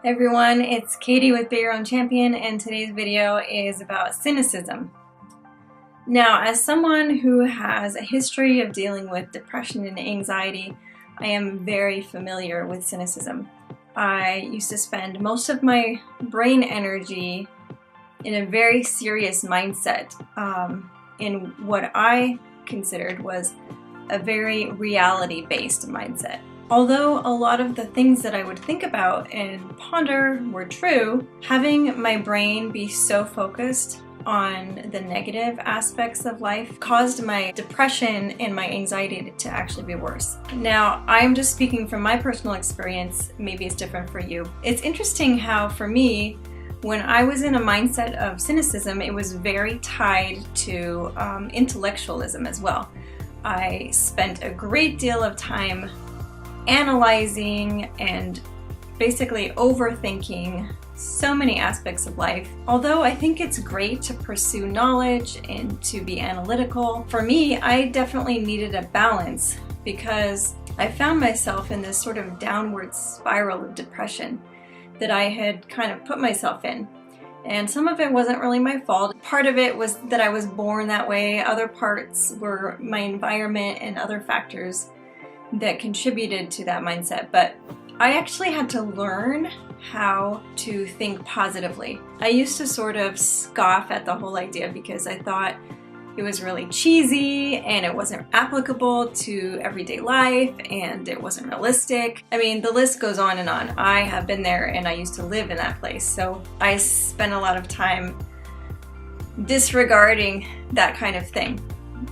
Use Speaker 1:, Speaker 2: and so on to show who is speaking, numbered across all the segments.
Speaker 1: Everyone, it's Katie with Be Your Own Champion, and today's video is about cynicism. Now, as someone who has a history of dealing with depression and anxiety, I am very familiar with cynicism. I used to spend most of my brain energy in a very serious mindset, in what I considered was a very reality-based mindset. Although a lot of the things that I would think about and ponder were true, having my brain be so focused on the negative aspects of life caused my depression and my anxiety to actually be worse. Now, I'm just speaking from my personal experience. Maybe it's different for you. It's interesting how, for me, when I was in a mindset of cynicism, it was very tied to intellectualism as well. I spent a great deal of time analyzing and basically overthinking so many aspects of life. Although I think it's great to pursue knowledge and to be analytical, for me, I definitely needed a balance because I found myself in this sort of downward spiral of depression that I had kind of put myself in. And some of it wasn't really my fault. Part of it was that I was born that way. Other parts were my environment and other factors that contributed to that mindset, but I actually had to learn how to think positively. I used to sort of scoff at the whole idea because I thought it was really cheesy and it wasn't applicable to everyday life and it wasn't realistic. I mean, the list goes on and on. I have been there and I used to live in that place, so I spent a lot of time disregarding that kind of thing.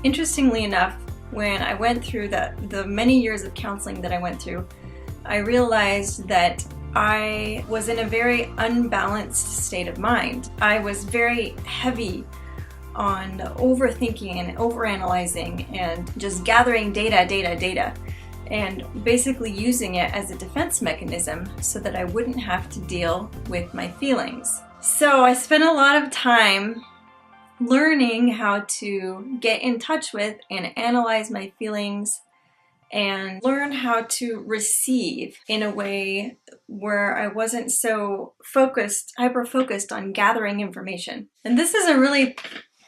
Speaker 1: Interestingly enough, when I went through the many years of counseling that I went through, I realized that I was in a very unbalanced state of mind. I was very heavy on overthinking and overanalyzing and just gathering data, and basically using it as a defense mechanism so that I wouldn't have to deal with my feelings. So I spent a lot of time learning how to get in touch with and analyze my feelings and learn how to receive in a way where I wasn't so hyper-focused on gathering information. And this is a really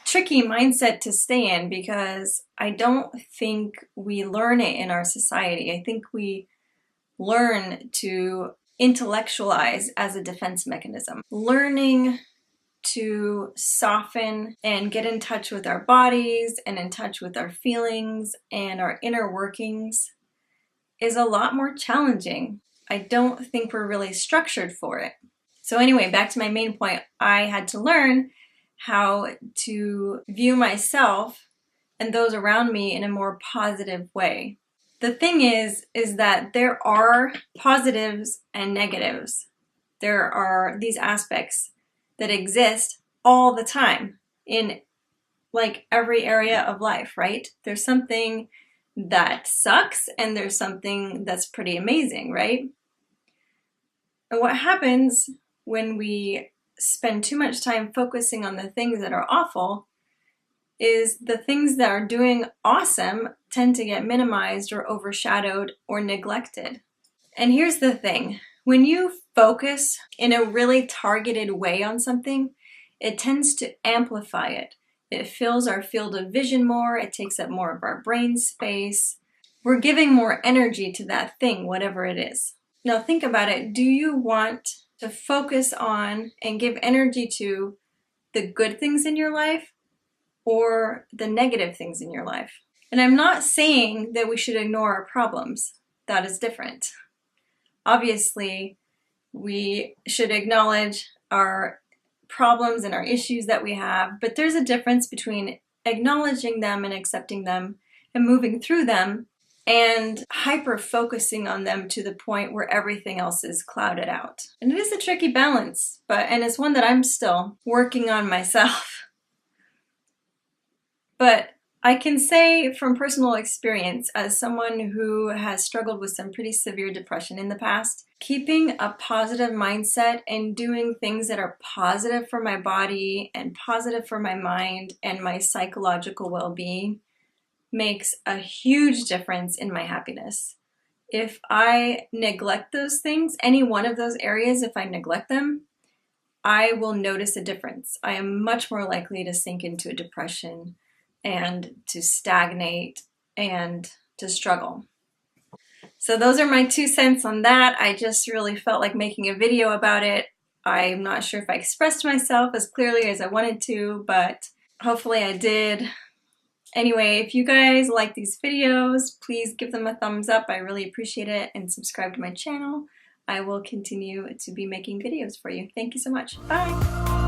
Speaker 1: tricky mindset to stay in because I don't think we learn it in our society. I think we learn to intellectualize as a defense mechanism. Learning to soften and get in touch with our bodies and in touch with our feelings and our inner workings is a lot more challenging. I don't think we're really structured for it. So anyway, back to my main point, I had to learn how to view myself and those around me in a more positive way. The thing is that there are positives and negatives. There are these aspects that exist all the time in like every area of life, right? There's something that sucks and there's something that's pretty amazing, right? And what happens when we spend too much time focusing on the things that are awful is the things that are doing awesome tend to get minimized or overshadowed or neglected. And here's the thing. When you focus in a really targeted way on something, it tends to amplify it. It fills our field of vision more, it takes up more of our brain space. We're giving more energy to that thing, whatever it is. Now think about it. Do you want to focus on and give energy to the good things in your life or the negative things in your life? And I'm not saying that we should ignore our problems. That is different. Obviously, we should acknowledge our problems and our issues that we have, but there's a difference between acknowledging them and accepting them and moving through them and hyper-focusing on them to the point where everything else is clouded out. And it is a tricky balance, and it's one that I'm still working on myself. But I can say from personal experience, as someone who has struggled with some pretty severe depression in the past, keeping a positive mindset and doing things that are positive for my body and positive for my mind and my psychological well-being makes a huge difference in my happiness. if I neglect those things, any one of those areas, if I neglect them, I will notice a difference. I am much more likely to sink into a depression and to stagnate and to struggle. So those are my 2 cents on that. I just really felt like making a video about it. I'm not sure if I expressed myself as clearly as I wanted to, but hopefully I did. Anyway, if you guys like these videos, please give them a thumbs up. I really appreciate it, and subscribe to my channel. I will continue to be making videos for you. Thank you so much. Bye!